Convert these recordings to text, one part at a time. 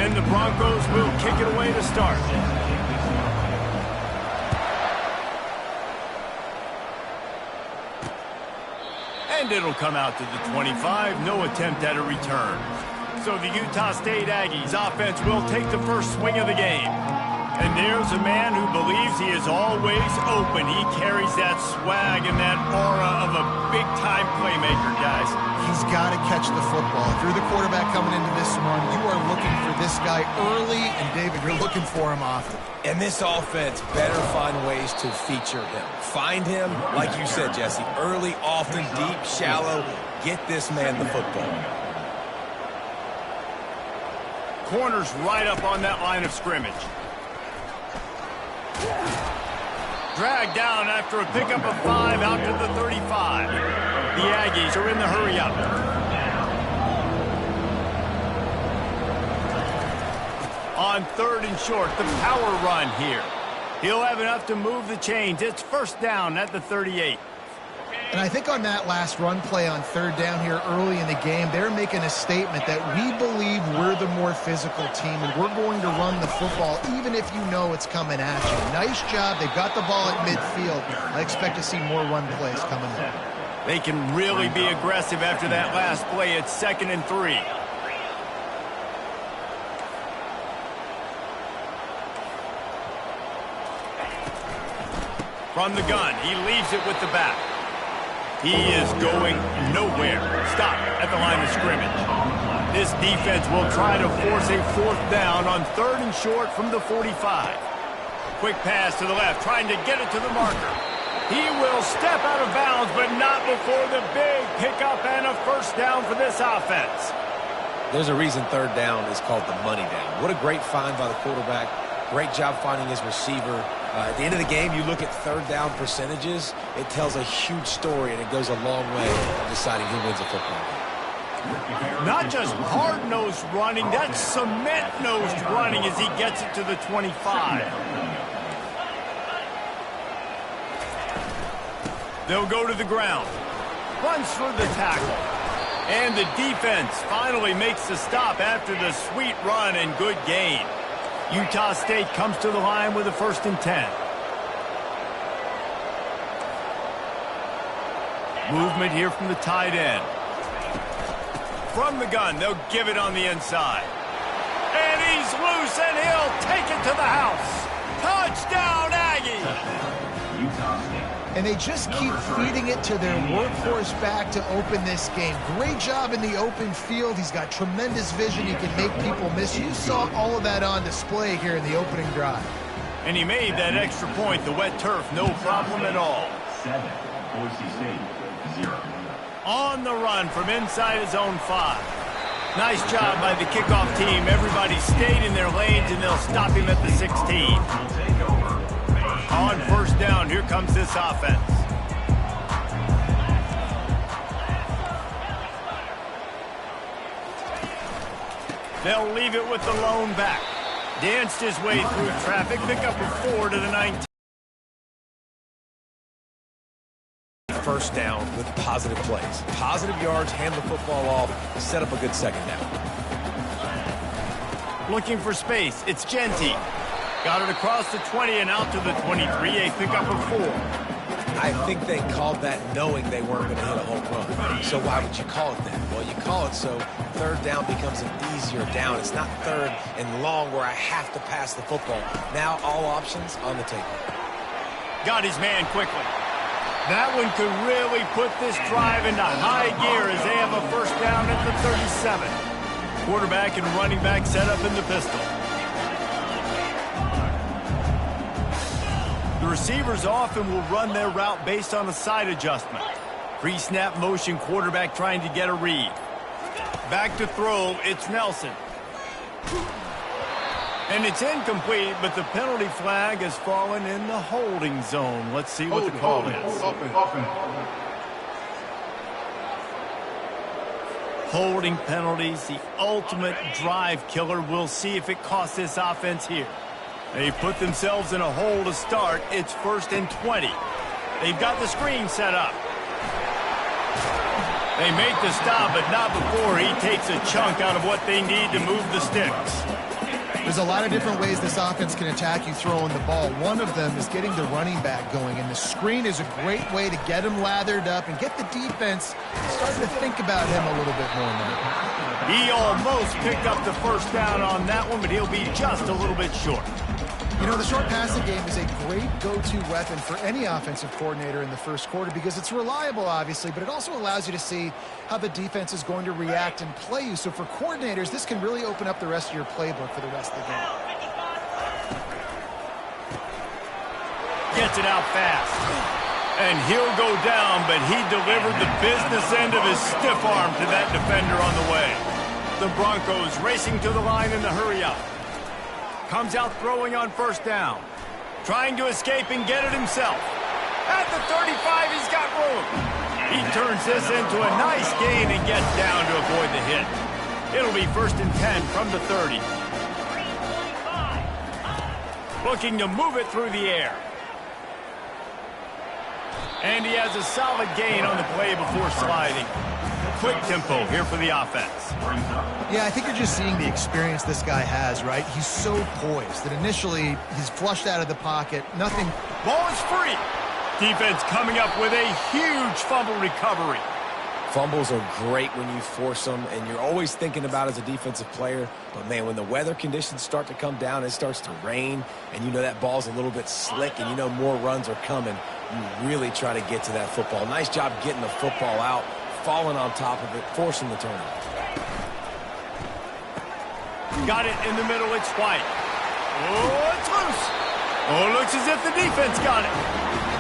And the Broncos will kick it away to start. And it'll come out to the 25. No attempt at a return. So the Utah State Aggies offense will take the first swing of the game. And there's a man who believes he is always open. He carries that swag and that aura of a big-time playmaker, guys. He's got to catch the football. If you're the quarterback coming into this run, you are looking for this guy early, and David, you're looking for him often. And this offense better find ways to feature him. Find him, like you said, Jesse, early, often, deep, shallow. Get this man the football. Corners right up on that line of scrimmage. Dragged down after a pickup of 5 out to the 35. The Aggies are in the hurry up. On 3rd and short, the power run here. He'll have enough to move the chains. It's first down at the 38. And I think on that last run play on 3rd down here early in the game, they're making a statement that we believe we're the more physical team, and we're going to run the football even if you know it's coming at you. Nice job. They've got the ball at midfield. I expect to see more run plays coming in. They can really be aggressive after that last play. It's 2nd and 3. From the gun, he leaves it with the back. He is going nowhere. Stop at the line of scrimmage. This defense will try to force a 4th down on 3rd and short from the 45. Quick pass to the left, trying to get it to the marker. He will step out of bounds, but not before the big pickup and a first down for this offense. There's a reason 3rd down is called the money down. What a great find by the quarterback. Great job finding his receiver. At the end of the game, you look at 3rd down percentages. It tells a huge story, and it goes a long way in deciding who wins a football game. Not just hard-nosed running, that's cement-nosed running as he gets it to the 25. They'll go to the ground. Runs for the tackle. And the defense finally makes the stop after the sweet run and good gain. Utah State comes to the line with a 1st and 10. Movement here from the tight end. From the gun, they'll give it on the inside. And he's loose, and he'll take it to the house. Touchdown, Aggie! Utah State. And they just keep feeding it to their workhorse back to open this game. Great job in the open field. He's got tremendous vision. He can make people miss. You saw all of that on display here in the opening drive. And he made that extra point, the wet turf, no problem at all. 7, Boise State, 0. On the run from inside his own 5. Nice job by the kickoff team. Everybody stayed in their lanes, and they'll stop him at the 16. On 1st down, here comes this offense. They'll leave it with the lone back. Danced his way through traffic, pick up a 4 to the 19. First down with positive plays. Positive yards, hand the football off, set up a good 2nd down. Looking for space, it's Genty. Got it across the 20 and out to the 23, a pickup of 4. I think they called that knowing they weren't going to hit a home run. So why would you call it that? Well, you call it so 3rd down becomes an easier down. It's not 3rd and long where I have to pass the football. Now all options on the table. Got his man quickly. That one could really put this drive into high gear as they have a 1st down at the 37. Quarterback and running back set up in the pistol. The receivers often will run their route based on a side adjustment. Pre-snap motion, quarterback trying to get a read. Back to throw, it's Nelson. And it's incomplete, but the penalty flag has fallen in the holding zone. Let's see what the call is. Holding penalties, the ultimate drive killer. We'll see if it costs this offense here. They put themselves in a hole to start. It's 1st and 20. They've got the screen set up. They make the stop, but not before he takes a chunk out of what they need to move the sticks. There's a lot of different ways this offense can attack you throwing the ball. One of them is getting the running back going, and the screen is a great way to get him lathered up and get the defense starting to think about him a little bit more now. He almost picked up the first down on that one, but he'll be just a little bit short. You know, the short passing game is a great go-to weapon for any offensive coordinator in the first quarter because it's reliable, obviously, but it also allows you to see how the defense is going to react and play you. So for coordinators, this can really open up the rest of your playbook for the rest of the game. Gets it out fast. And he'll go down, but he delivered the business end of his stiff arm to that defender on the way. The Broncos racing to the line in the hurry-up. Comes out throwing on first down. Trying to escape and get it himself. At the 35, he's got room. He turns this into a nice gain and gets down to avoid the hit. It'll be 1st and 10 from the 30. Looking to move it through the air. And he has a solid gain on the play before sliding. Quick tempo here for the offense. Yeah, I think you're just seeing the experience this guy has, right? He's so poised that initially he's flushed out of the pocket. Nothing. Ball is free. Defense coming up with a huge fumble recovery. Fumbles are great when you force them, and you're always thinking about as a defensive player. But, man, when the weather conditions start to come down, it starts to rain, and you know that ball's a little bit slick, and you know more runs are coming, you really try to get to that football. Nice job getting the football out, falling on top of it, forcing the turnover. Got it in the middle, it's White. Oh, it's loose. Oh, looks as if the defense got it.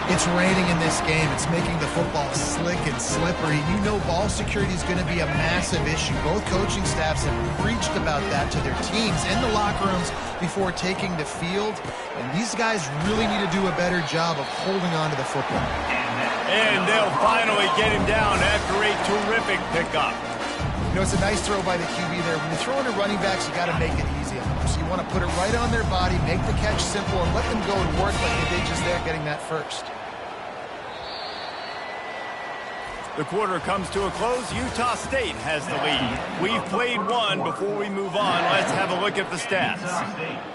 It's raining in this game. It's making the football slick and slippery. You know ball security is going to be a massive issue. Both coaching staffs have preached about that to their teams in the locker rooms before taking the field. And these guys really need to do a better job of holding on to the football. And they'll finally get him down after a terrific pickup. You know, it's a nice throw by the QB there. When you're throwing to running backs, you got to make it easy on them. So you want to put it right on their body, make the catch simple, and let them go to work like they did just there getting that first. The quarter comes to a close. Utah State has the lead. We've played one. Before we move on, let's have a look at the stats.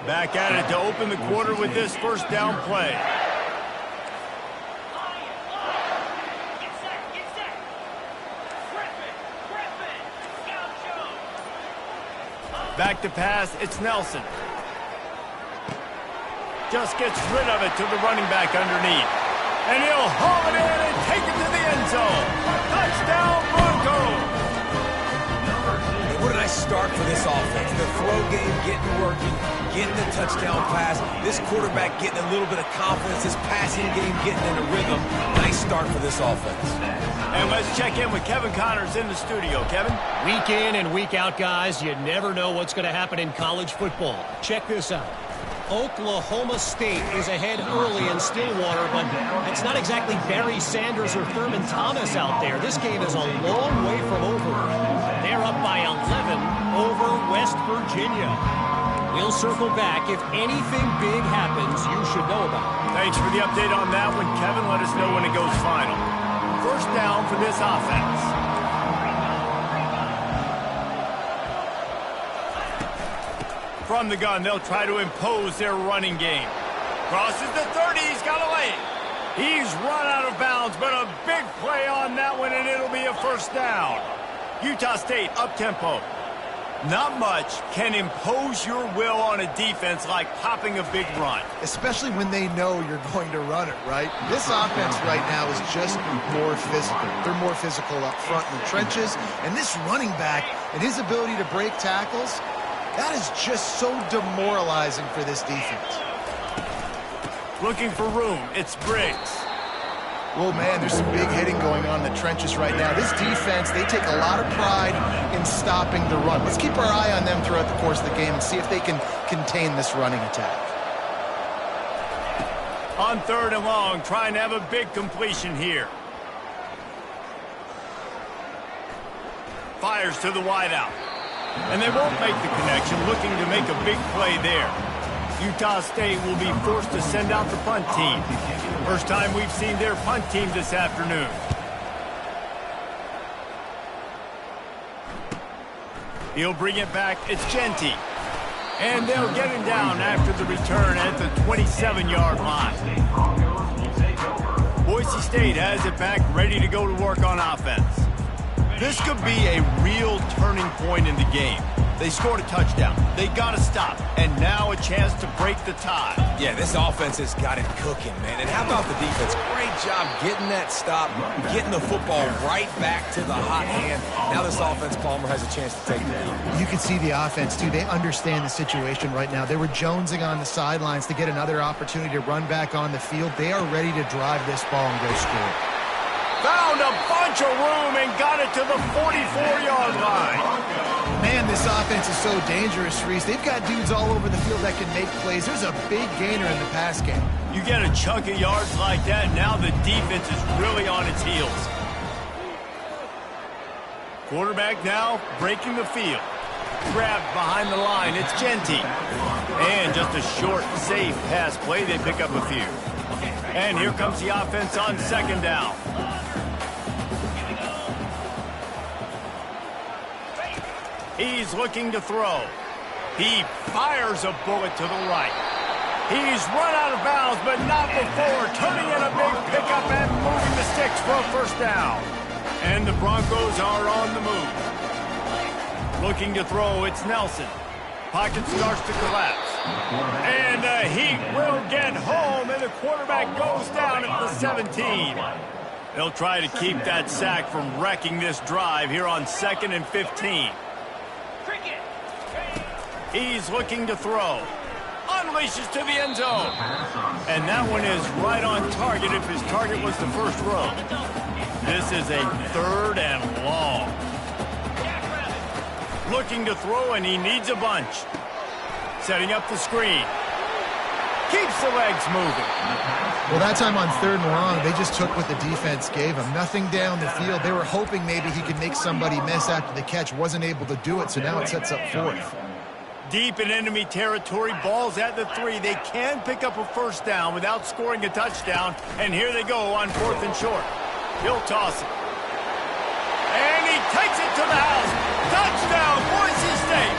Back at it to open the quarter with this first down play. Back to pass, it's Nelson. Just gets rid of it to the running back underneath. And he'll haul it in and take it to the end zone. Touchdown, Broncos! What a nice start for this offense. The throw game getting working, getting the touchdown pass. This quarterback getting a little bit of confidence. This passing game getting in a rhythm. Nice start for this offense. And let's check in with Kevin Connors in the studio. Kevin? Week in and week out, guys, you never know what's going to happen in college football. Check this out. Oklahoma State is ahead early in Stillwater, but it's not exactly Barry Sanders or Thurman Thomas out there. This game is a long way from over. They're up by 11 over West Virginia. We'll circle back. If anything big happens, you should know about it. Thanks for the update on that one, Kevin. Let us know when it goes final. First down for this offense. From the gun, they'll try to impose their running game. Crosses the 30, he's got a lane. He's run out of bounds, but a big play on that one, and it'll be a first down. Utah State up-tempo. Not much can impose your will on a defense like popping a big run. Especially when they know you're going to run it, right? This offense right now is just more physical. They're more physical up front in the trenches. And this running back and his ability to break tackles, that is just so demoralizing for this defense. Looking for room, it's Briggs. Well, man, there's some big hitting going on in the trenches right now. This defense, they take a lot of pride in stopping the run. Let's keep our eye on them throughout the course of the game and see if they can contain this running attack. On 3rd and long, trying to have a big completion here. Fires to the wideout. And they won't make the connection, looking to make a big play there. Utah State will be forced to send out the punt team. First time we've seen their punt team this afternoon. He'll bring it back. It's Genty. And they'll get him down after the return at the 27-yard line. Boise State has it back, ready to go to work on offense. This could be a real turning point in the game. They scored a touchdown. They got to stop. And now a chance to break the tie. Yeah, this offense has got it cooking, man. And how about the defense? Great job getting that stop, getting the football right back to the hot hand. Now this offense, Palmer, has a chance to take the lead. You can see the offense, too. They understand the situation right now. They were jonesing on the sidelines to get another opportunity to run back on the field. They are ready to drive this ball and go score. Found a bunch of room and got it to the 44-yard line. Man, this offense is so dangerous, Reese. They've got dudes all over the field that can make plays. There's a big gainer in the pass game. You get a chunk of yards like that, now the defense is really on its heels. Quarterback now breaking the field. Grabbed behind the line, it's Genty. And just a short, safe pass play, they pick up a few. And here comes the offense on second down. He's looking to throw. He fires a bullet to the right. He's run out of bounds, but not before turning in a big pickup and moving the sticks for a first down. And the Broncos are on the move. Looking to throw, it's Nelson. Pocket starts to collapse. And he will get home, and the quarterback goes down at the 17. They'll try to keep that sack from wrecking this drive here on 2nd and 15. He's looking to throw. Unleashes to the end zone. And that one is right on target if his target was the first row. This is a 3rd and long. Looking to throw, and he needs a bunch. Setting up the screen. Keeps the legs moving. Well, that time on 3rd and long, they just took what the defense gave him. Nothing down the field. They were hoping maybe he could make somebody miss after the catch. Wasn't able to do it, so now it sets up 4th. Deep in enemy territory, balls at the 3. They can pick up a first down without scoring a touchdown. And here they go on 4th and short. He'll toss it. And he takes it to the house. Touchdown, Boise State.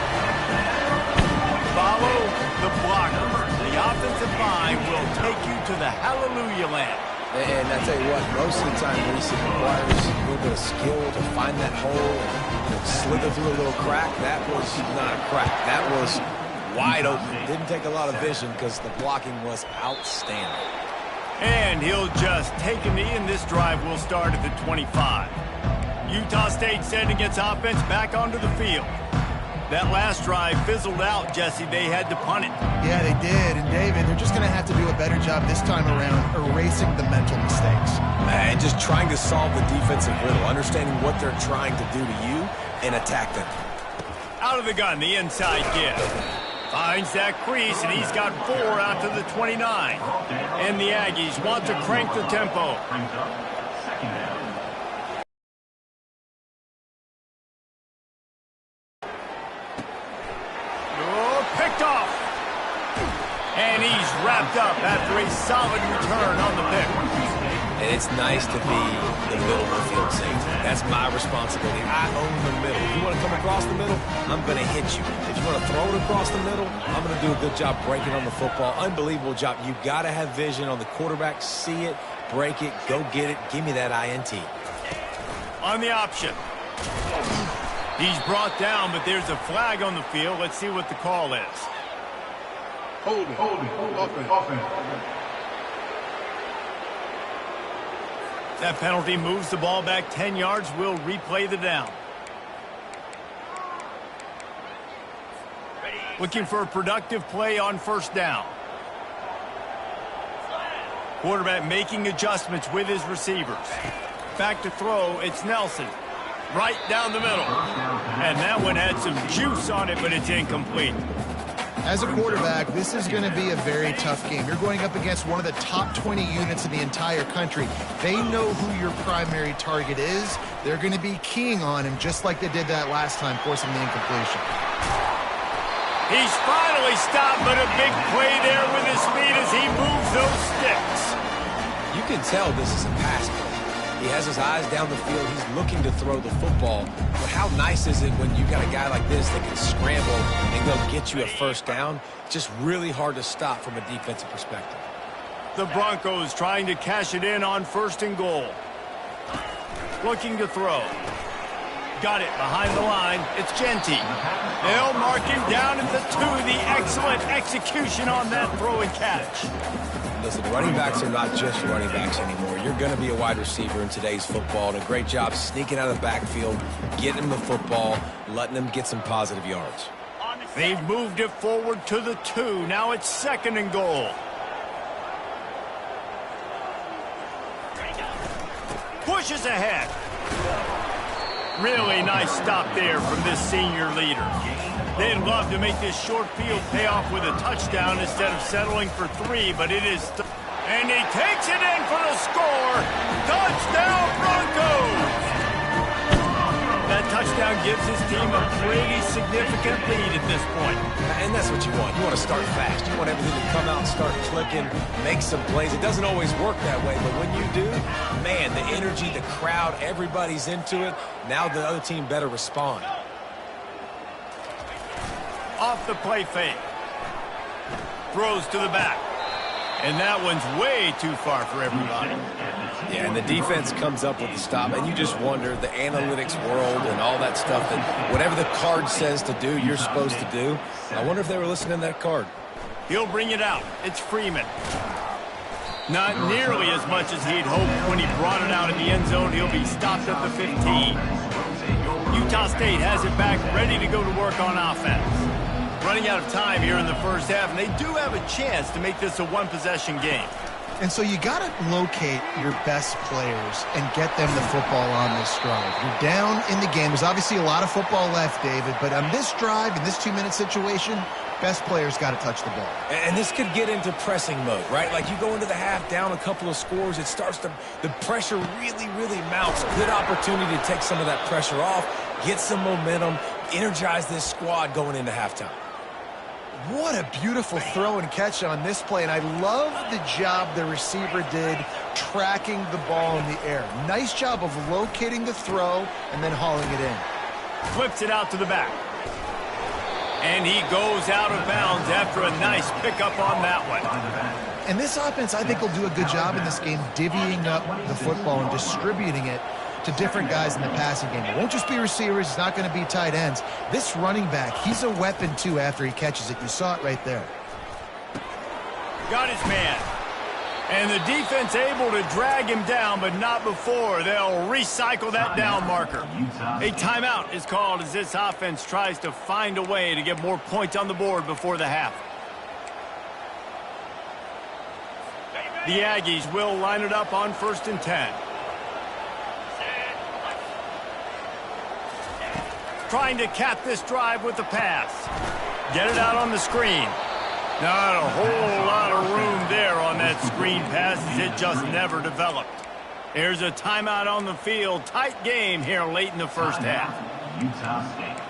Follow the blocker. The offensive line will take you to the hallelujah land. And I tell you what, most of the time, Reese, it requires a little bit of skill to find that hole and slither through a little crack. That was not a crack. That was wide open. Didn't take a lot of vision because the blocking was outstanding. And he'll just take a knee, and this drive will start at the 25. Utah State sending its offense back onto the field. That last drive fizzled out, Jesse. They had to punt it. Yeah, they did. And, David, they're just going to have to do a better job this time around erasing the mental mistakes. And just trying to solve the defensive riddle, understanding what they're trying to do to you and attack them. Out of the gun, the inside give. Finds that crease, and he's got 4 out to the 29. And the Aggies want to crank the tempo. Picked off. And he's wrapped up after a solid return on the pick. And it's nice to be the middle of the field safety. That's my responsibility. I own the middle. If you want to come across the middle, I'm going to hit you. If you want to throw it across the middle, I'm going to do a good job breaking on the football. Unbelievable job. You've got to have vision on the quarterback. See it, break it, go get it. Give me that INT. On the option. He's brought down, but there's a flag on the field. Let's see what the call is. Holding. Offense. That penalty moves the ball back 10 yards. We'll replay the down. Looking for a productive play on first down. Quarterback making adjustments with his receivers. Back to throw, it's Nelson. Right down the middle. And that one had some juice on it, but it's incomplete. As a quarterback, this is going to be a very tough game. You're going up against one of the top 20 units in the entire country. They know who your primary target is. They're going to be keying on him just like they did that last time, forcing the incompletion. He's finally stopped, but a big play there with his feet as he moves those sticks. You can tell this is a pass play. He has his eyes down the field. He's looking to throw the football. But how nice is it when you got a guy like this that can scramble and go get you a first down? It's just really hard to stop from a defensive perspective. The Broncos trying to cash it in on 1st and goal. Looking to throw. Got it behind the line. It's Genty. They'll mark him down at the 2. The excellent execution on that throw and catch. Listen, running backs are not just running backs anymore. You're going to be a wide receiver in today's football, and a great job sneaking out of the backfield, getting him the football, letting him get some positive yards. They've moved it forward to the 2. Now it's 2nd and goal. Pushes ahead. Really nice stop there from this senior leader. They'd love to make this short field pay off with a touchdown instead of settling for 3, but it is... And he takes it in for the score. Touchdown, Broncos! That touchdown gives his team a pretty significant lead at this point. And that's what you want. You want to start fast. You want everything to come out and start clicking, make some plays. It doesn't always work that way, but when you do, man, the energy, the crowd, everybody's into it. Now the other team better respond. Off the play fake. Throws to the back. And that one's way too far for everybody. Yeah, and the defense comes up with the stop, and you just wonder, the analytics world and all that stuff, that whatever the card says to do, you're supposed to do. I wonder if they were listening to that card. He'll bring it out. It's Freeman. Not nearly as much as he'd hoped when he brought it out in the end zone. He'll be stopped at the 15. Utah State has it back, ready to go to work on offense. Running out of time here in the first half, and they do have a chance to make this a one-possession game. And so you got to locate your best players and get them the football on this drive. You're down in the game. There's obviously a lot of football left, David, but on this drive, in this 2-minute situation, best players got to touch the ball. And this could get into pressing mode, right? Like you go into the half down a couple of scores, it starts to, the pressure really, really mounts. Good opportunity to take some of that pressure off, get some momentum, energize this squad going into halftime. What a beautiful throw and catch on this play, and I love the job the receiver did tracking the ball in the air. Nice job of locating the throw and then hauling it in. Flips it out to the back. And he goes out of bounds after a nice pickup on that one. And this offense, I think, will do a good job in this game divvying up the football and distributing it to different guys in the passing game. It won't just be receivers. It's not going to be tight ends. This running back, he's a weapon, too, after he catches it. You saw it right there. Got his man. And the defense able to drag him down, but not before. They'll recycle that down marker. A timeout is called as this offense tries to find a way to get more points on the board before the half. The Aggies will line it up on 1st and 10. Trying to cap this drive with the pass. Get it out on the screen. Not a whole lot of room there on that screen pass as it just never developed. There's a timeout on the field. Tight game here late in the first half. Utah State.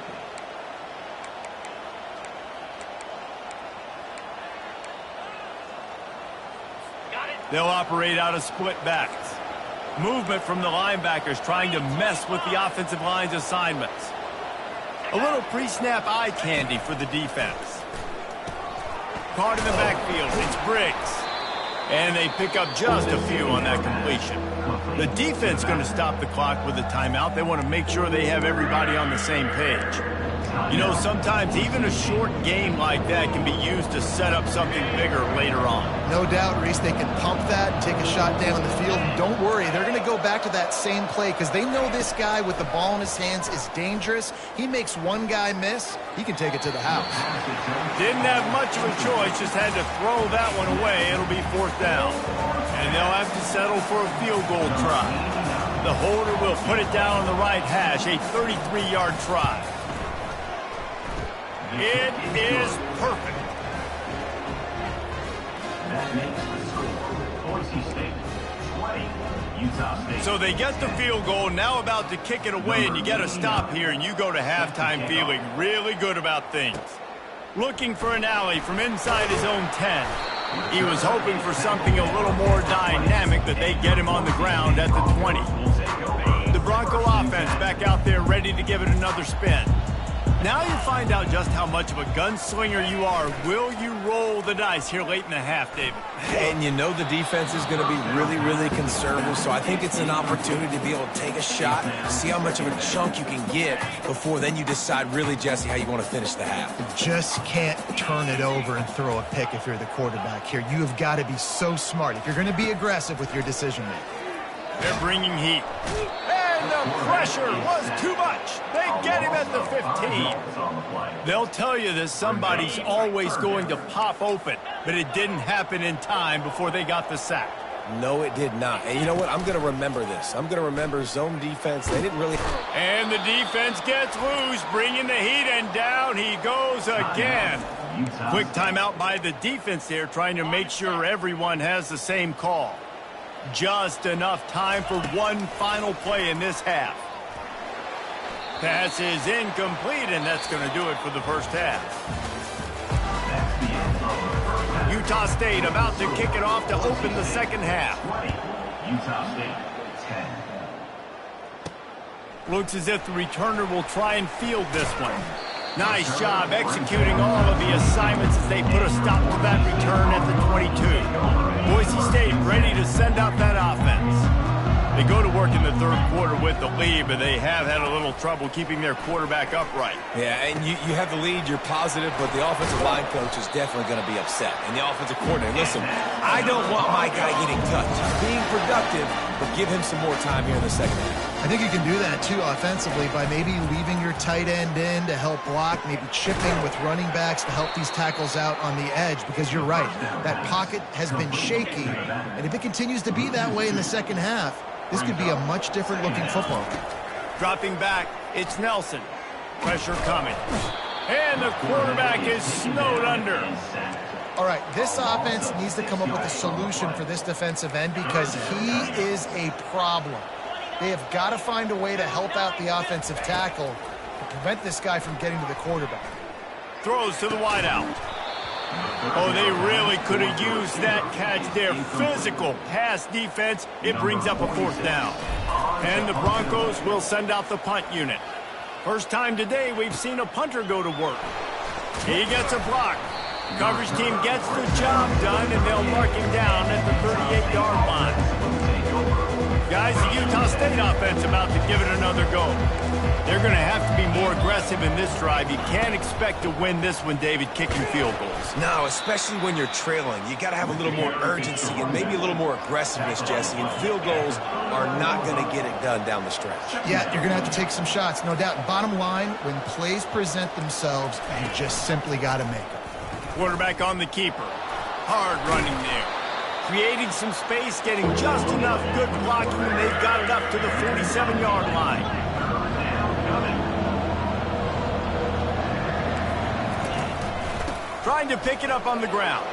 They'll operate out of split backs. Movement from the linebackers trying to mess with the offensive line's assignments. A little pre-snap eye candy for the defense. Caught in the backfield. It's Briggs. And they pick up just a few on that completion. The defense going to stop the clock with a timeout. They want to make sure they have everybody on the same page. You know, sometimes even a short game like that can be used to set up something bigger later on. No doubt, Reese, they can pump that and take a shot down the field. And don't worry, they're going to go back to that same play because they know this guy with the ball in his hands is dangerous. He makes one guy miss, he can take it to the house. Didn't have much of a choice, just had to throw that one away. It'll be 4th down. And they'll have to settle for a field goal try. The holder will put it down on the right hash, a 33-yard try. It is perfect. That makes the score. Boise State 20, Utah State. So they get the field goal, now about to kick it away, and you get a stop here, and you go to halftime feeling really good about things. Looking for an alley from inside his own 10. He was hoping for something a little more dynamic, but they get him on the ground at the 20. The Bronco offense back out there ready to give it another spin. Now you find out just how much of a gunslinger you are. Will you roll the dice here late in the half, David? And you know the defense is going to be really, really conservative, so I think it's an opportunity to be able to take a shot, see how much of a chunk you can get before then you decide really, Jesse, how you want to finish the half. You just can't turn it over and throw a pick if you're the quarterback here. You have got to be so smart if you're going to be aggressive with your decision-making. They're bringing heat. And the pressure was too much. They get him at the 15. They'll tell you that somebody's always going to pop open, but it didn't happen in time before they got the sack. No, it did not. And you know what? I'm going to remember this. I'm going to remember zone defense. They didn't really... And the defense gets loose, bringing the heat, and down he goes again. Quick timeout by the defense there, trying to make sure everyone has the same call. Just enough time for one final play in this half. Pass is incomplete, and that's going to do it for the first half. Utah State about to kick it off to open the second half. Utah State, 10. Looks as if the returner will try and field this one. Nice job executing all of the assignments as they put a stop to that return at the 22. Boise State ready to send out that offense. They go to work in the third quarter with the lead, but they have had a little trouble keeping their quarterback upright. Yeah, and you have the lead, you're positive, but the offensive line coach is definitely going to be upset. And the offensive coordinator, listen, I don't want my guy getting touched. He's being productive, but give him some more time here in the second half. I think you can do that, too, offensively, by maybe leaving your tight end in to help block, maybe chipping with running backs to help these tackles out on the edge, because you're right. That pocket has been shaky, and if it continues to be that way in the second half, this could be a much different-looking football. Dropping back, it's Nelson. Pressure coming. And the quarterback is snowed under. All right, this offense needs to come up with a solution for this defensive end because he is a problem. They have got to find a way to help out the offensive tackle to prevent this guy from getting to the quarterback. Throws to the wideout. Oh, they really could have used that catch there. Physical pass defense. It brings up a fourth down. And the Broncos will send out the punt unit. First time today we've seen a punter go to work. He gets a block. Coverage team gets the job done, and they'll mark him down at the 38-yard line. Guys, the Utah State offense about to give it another go. They're going to have to be more aggressive in this drive. You can't expect to win this one, David, kicking field goals. No, especially when you're trailing. You got to have a little more urgency and maybe a little more aggressiveness, Jesse. And field goals are not going to get it done down the stretch. Yeah, you're going to have to take some shots, no doubt. Bottom line, when plays present themselves, you just simply got to make them. Quarterback on the keeper. Hard running there. Creating some space, getting just enough good blocking, and they've got it up to the 47-yard line. Trying to pick it up on the ground.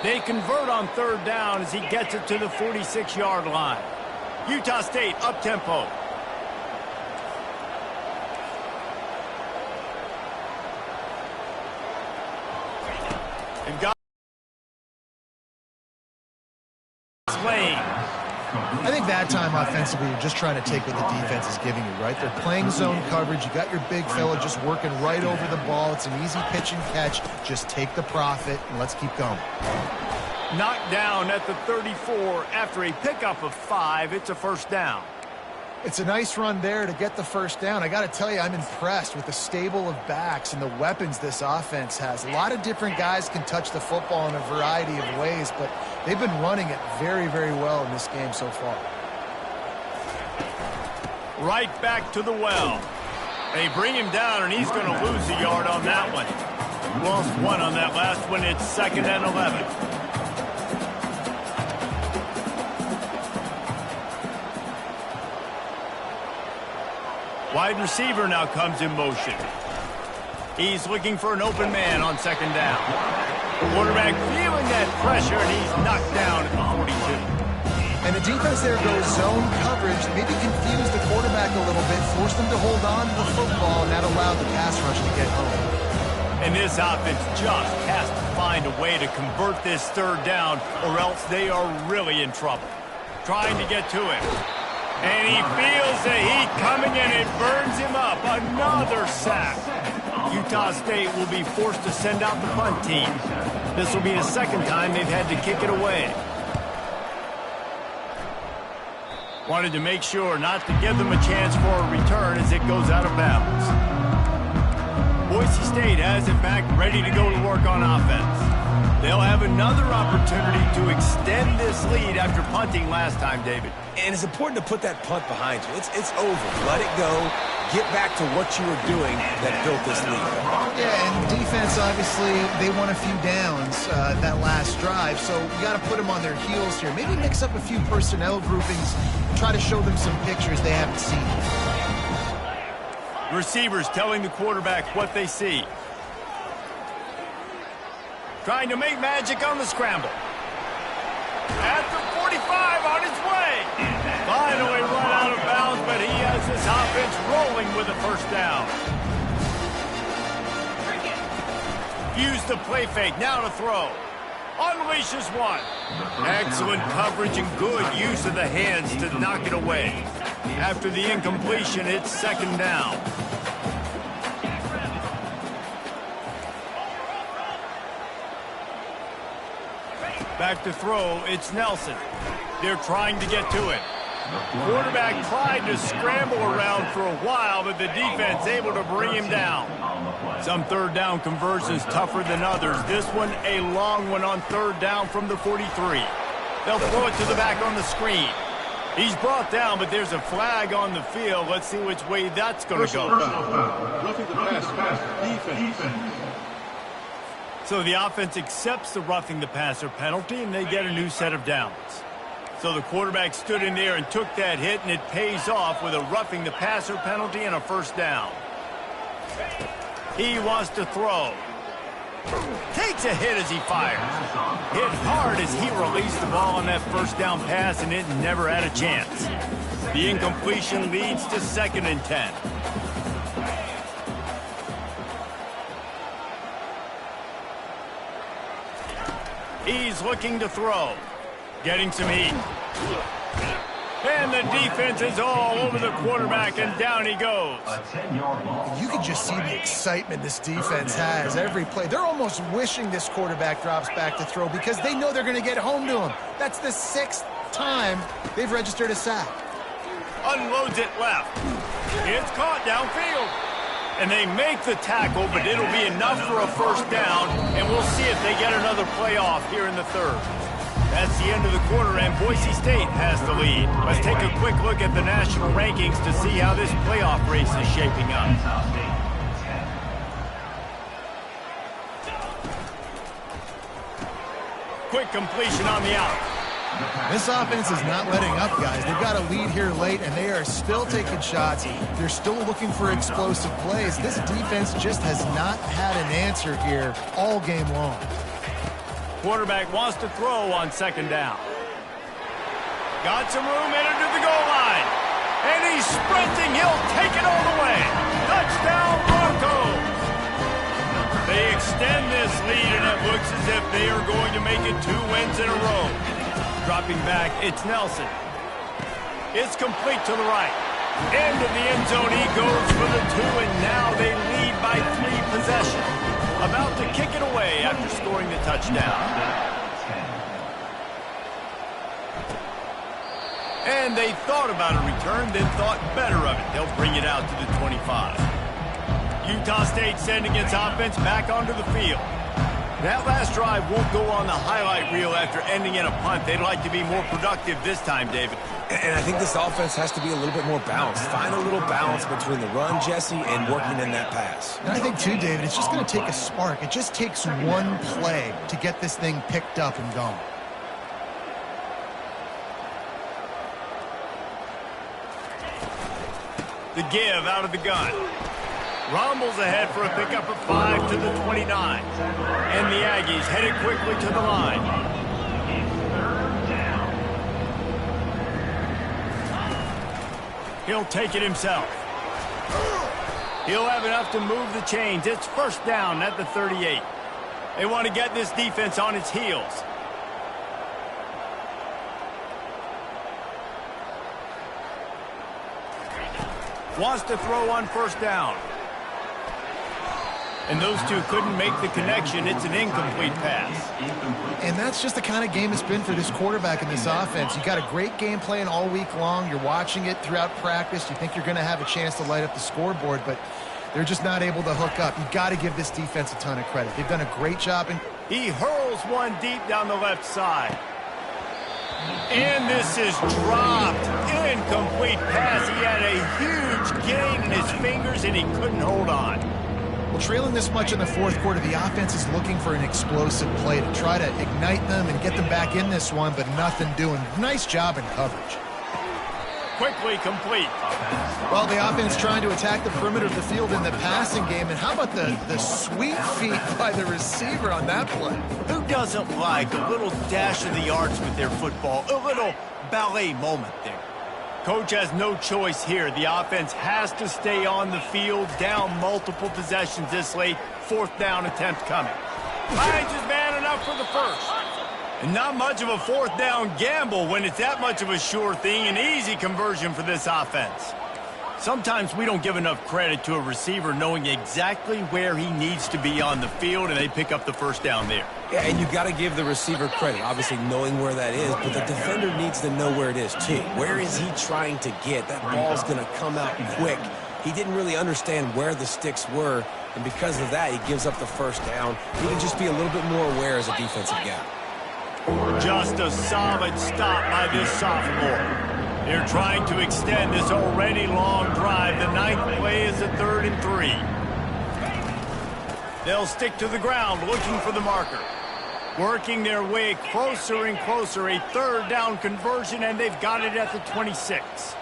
They convert on third down as he gets it to the 46-yard line. Utah State up-tempo. They've got Lane. I think that time offensively, you're just trying to take what the defense is giving you, right? They're playing zone coverage. You got your big fella just working right over the ball. It's an easy pitch and catch. Just take the profit, and let's keep going. Knocked down at the 34 after a pickup of 5. It's a first down. It's a nice run there to get the first down. I got to tell you, I'm impressed with the stable of backs and the weapons this offense has. A lot of different guys can touch the football in a variety of ways, but they've been running it very, very well in this game so far. Right back to the well. They bring him down, and he's going to lose a yard on that one. Lost 1 on that last one. It's 2nd and 11. Wide receiver now comes in motion. He's looking for an open man on 2nd down. Quarterback feeling that pressure, and he's knocked down at the 42. And the defense there goes zone coverage, maybe confuse the quarterback a little bit, force them to hold on to the football, and that allowed the pass rush to get home. And this offense just has to find a way to convert this third down, or else they are really in trouble. Trying to get to him. And he feels the heat coming, and it burns him up. Another sack. Utah State will be forced to send out the punt team. This will be the second time they've had to kick it away. Wanted to make sure not to give them a chance for a return as it goes out of bounds. Boise State has it back, ready to go to work on offense. They'll have another opportunity to extend this lead after punting last time, David. And it's important to put that punt behind you. It's over. Let it go. Get back to what you were doing that built this lead. Yeah, and defense, obviously, they won a few downs that last drive, so you got to put them on their heels here. Maybe mix up a few personnel groupings and try to show them some pictures they haven't seen. Receivers telling the quarterback what they see. Trying to make magic on the scramble. At the 45 on his way. Finally run out of bounds, but he has this offense rolling with a first down. Use the play fake, now to throw. Unleashes one. Excellent coverage and good use of the hands to knock it away. After the incompletion, it's second down. Back to throw, it's Nelson. They're trying to get to it. Quarterback tried to scramble around for a while, but the defense able to bring him down. Some third down conversions tougher than others. This one a long one on third down from the 43. They'll throw it to the back on the screen. He's brought down, but there's a flag on the field. Let's see which way that's going to go. Roughing the pass, defense. So the offense accepts the roughing the passer penalty, and they get a new set of downs. So the quarterback stood in there and took that hit, and it pays off with a roughing the passer penalty and a first down. He wants to throw. Takes a hit as he fires. Hit hard as he released the ball on that first down pass, and it never had a chance. The incompletion leads to 2nd and 10. He's looking to throw. Getting some heat. And the defense is all over the quarterback, and down he goes. You can just see the excitement this defense has every play. They're almost wishing this quarterback drops back to throw because they know they're going to get home to him. That's the 6th time they've registered a sack. Unloads it left. It's caught downfield. And they make the tackle, but it'll be enough for a first down, and we'll see if they get another playoff here in the third. That's the end of the quarter, and Boise State has the lead. Let's take a quick look at the national rankings to see how this playoff race is shaping up. Quick completion on the out. This offense is not letting up, guys. They've got a lead here late, and they are still taking shots. They're still looking for explosive plays. This defense just has not had an answer here all game long. Quarterback wants to throw on second down. Got some room, entered to the goal line. And he's sprinting. He'll take it all the way. Touchdown, Broncos. They extend this lead, and it looks as if they are going to make it 2 wins in a row. Dropping back, it's Nelson. It's complete to the right. Into the end zone he goes for the 2, and now they lead by 3 possessions. About to kick it away after scoring the touchdown. And they thought about a return, then thought better of it. They'll bring it out to the 25. Utah State sending its offense back onto the field. That last drive won't go on the highlight reel after ending in a punt. They'd like to be more productive this time, David. And I think this offense has to be a little bit more balanced. Find a little balance between the run, Jesse, and working in that pass. And I think, too, David, it's just going to take a spark. It just takes one play to get this thing picked up and going. The give out of the gun. Rumbles ahead for a pickup of 5 to the 29. And the Aggies headed quickly to the line. He'll take it himself. He'll have enough to move the chains. It's first down at the 38. They want to get this defense on its heels. Wants to throw on first down. And those two couldn't make the connection. It's an incomplete pass. And that's just the kind of game it's been for this quarterback in this offense. You got a great game plan all week long. You're watching it throughout practice. You think you're going to have a chance to light up the scoreboard, but they're just not able to hook up. You got to give this defense a ton of credit. They've done a great job. He hurls one deep down the left side. And this is dropped. Incomplete pass. He had a huge gain in his fingers, and he couldn't hold on. Well, trailing this much in the fourth quarter, the offense is looking for an explosive play to try to ignite them and get them back in this one, but nothing doing. Nice job in coverage. Quickly complete. Well, the offense trying to attack the perimeter of the field in the passing game. And how about the sweet feet by the receiver on that play? Who doesn't like a little dash of the arts with their football? A little ballet moment there. Coach has no choice here. The offense has to stay on the field, down multiple possessions this late. Fourth down attempt coming. Finds his man enough for the first. And not much of a fourth down gamble when it's that much of a sure thing. An easy conversion for this offense. Sometimes we don't give enough credit to a receiver knowing exactly where he needs to be on the field, and they pick up the first down there. Yeah, and you got to give the receiver credit, obviously knowing where that is, but the defender needs to know where it is too. Where is he trying to get? That ball's going to come out quick. He didn't really understand where the sticks were, and because of that, he gives up the first down. He can just be a little bit more aware as a defensive guy. Just a solid stop by this sophomore. They're trying to extend this already long drive. The ninth play is a 3rd and 3. They'll stick to the ground looking for the marker. Working their way closer and closer. A 3rd down conversion, and they've got it at the 26.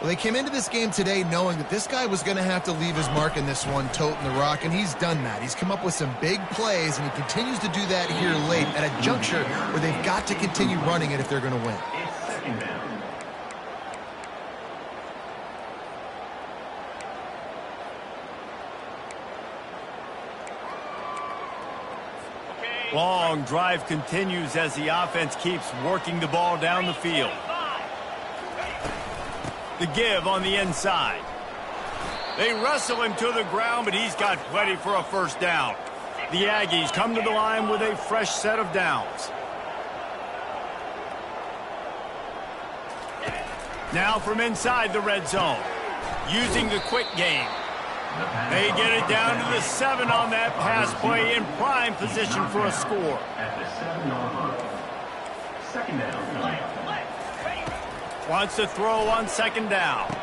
Well, they came into this game today knowing that this guy was going to have to leave his mark in this one, toting the rock, and he's done that. He's come up with some big plays, and he continues to do that here late at a juncture where they've got to continue running it if they're going to win. Long drive continues as the offense keeps working the ball down the field. The give on the inside. They wrestle him to the ground, but he's got plenty for a first down. The Aggies come to the line with a fresh set of downs. Now from inside the red zone, using the quick game. They get it down to the 7 on that pass play in prime position for a score. At the 7-yard line. Second down. Wants to throw on second down.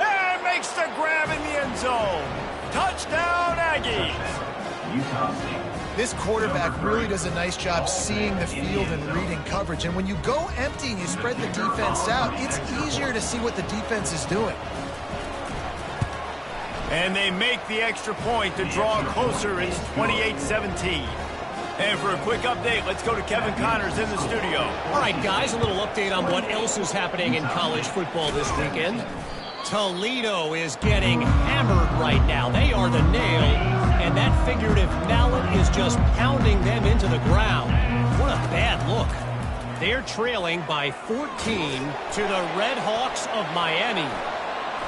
And makes the grab in the end zone. Touchdown, Aggies. Utah State. This quarterback really does a nice job seeing the field and reading coverage. And when you go empty and you spread the defense out, it's easier to see what the defense is doing. And they make the extra point to draw closer. It's 28-17. And for a quick update, let's go to Kevin Connors in the studio. All right, guys, a little update on what else is happening in college football this weekend. Toledo is getting hammered right now. They are the nail, and that figurative mallet is just pounding them into the ground. What a bad look. They're trailing by 14 to the Red Hawks of Miami.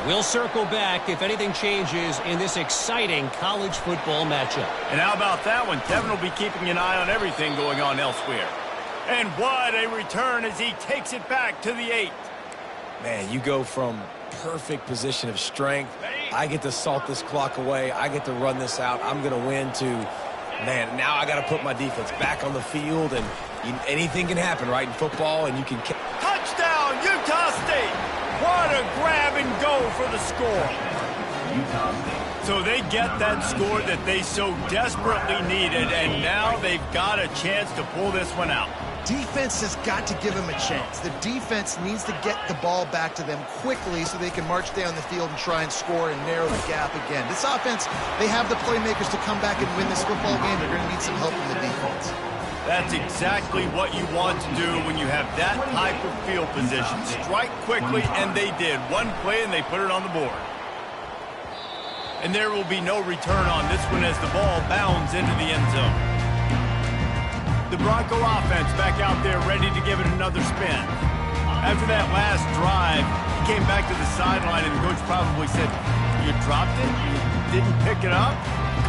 We'll circle back if anything changes in this exciting college football matchup. And how about that one? Kevin will be keeping an eye on everything going on elsewhere. And what a return as he takes it back to the 8. Man, you go from perfect position of strength. I get to salt this clock away. I get to run this out. I'm going to win to, man, now I got to put my defense back on the field, and anything can happen, right, in football, and you can... Touchdown, Utah State! What a grab and go for the score. So they get that score that they so desperately needed, and now they've got a chance to pull this one out. Defense has got to give them a chance. The defense needs to get the ball back to them quickly so they can march down the field and try and score and narrow the gap again. This offense, they have the playmakers to come back and win this football game. They're going to need some help from the defense. That's exactly what you want to do when you have that type of field position. Strike quickly, and they did. One play, and they put it on the board. And there will be no return on this one as the ball bounds into the end zone. The Bronco offense back out there ready to give it another spin. After that last drive, he came back to the sideline and the coach probably said, "You dropped it? You didn't pick it up?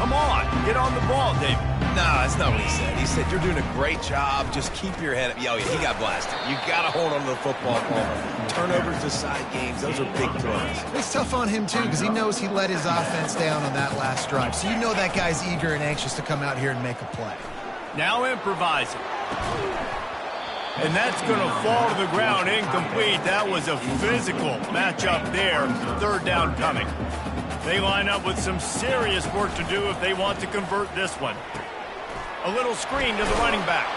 Come on, get on the ball, David." No, that's not what he said. He said, "You're doing a great job. Just keep your head up." Oh, yeah, he got blasted. You got to hold on to the football, Palmer. Turnovers decide games. Those are big throws. It's tough on him, too, because he knows he let his offense down on that last drive. So you know that guy's eager and anxious to come out here and make a play. Now improvising. And that's going to fall to the ground incomplete. That was a physical matchup there. Third down coming. They line up with some serious work to do if they want to convert this one. A little screen to the running back.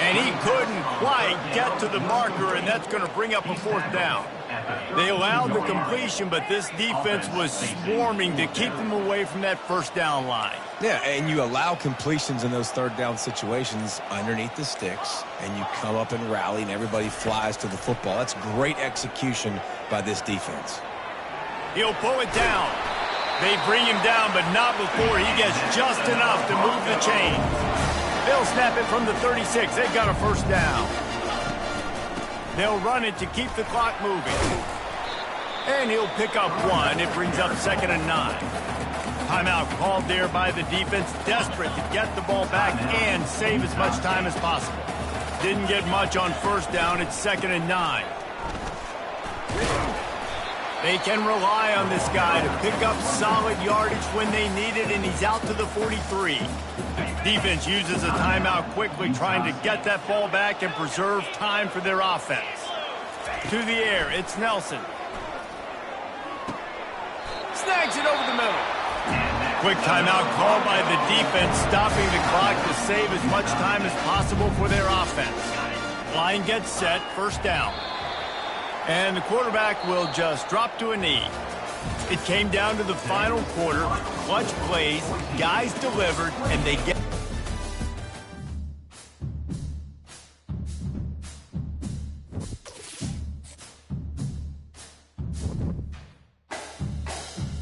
And he couldn't quite get to the marker, and that's going to bring up a fourth down. They allowed the completion, but this defense was swarming to keep them away from that first down line. Yeah, and you allow completions in those third down situations underneath the sticks, and you come up and rally, and everybody flies to the football. That's great execution by this defense. He'll pull it down. They bring him down, but not before he gets just enough to move the chain. They'll snap it from the 36. They've got a first down. They'll run it to keep the clock moving. And he'll pick up one. It brings up 2nd and 9. Timeout called there by the defense, desperate to get the ball back and save as much time as possible. Didn't get much on first down. It's 2nd and 9. They can rely on this guy to pick up solid yardage when they need it, and he's out to the 43. Defense uses a timeout quickly, trying to get that ball back and preserve time for their offense. To the air, it's Nelson. Snags it over the middle. Quick timeout called by the defense, stopping the clock to save as much time as possible for their offense. Line gets set, first down. And the quarterback will just drop to a knee. It came down to the final quarter. Clutch plays, guys delivered, and they get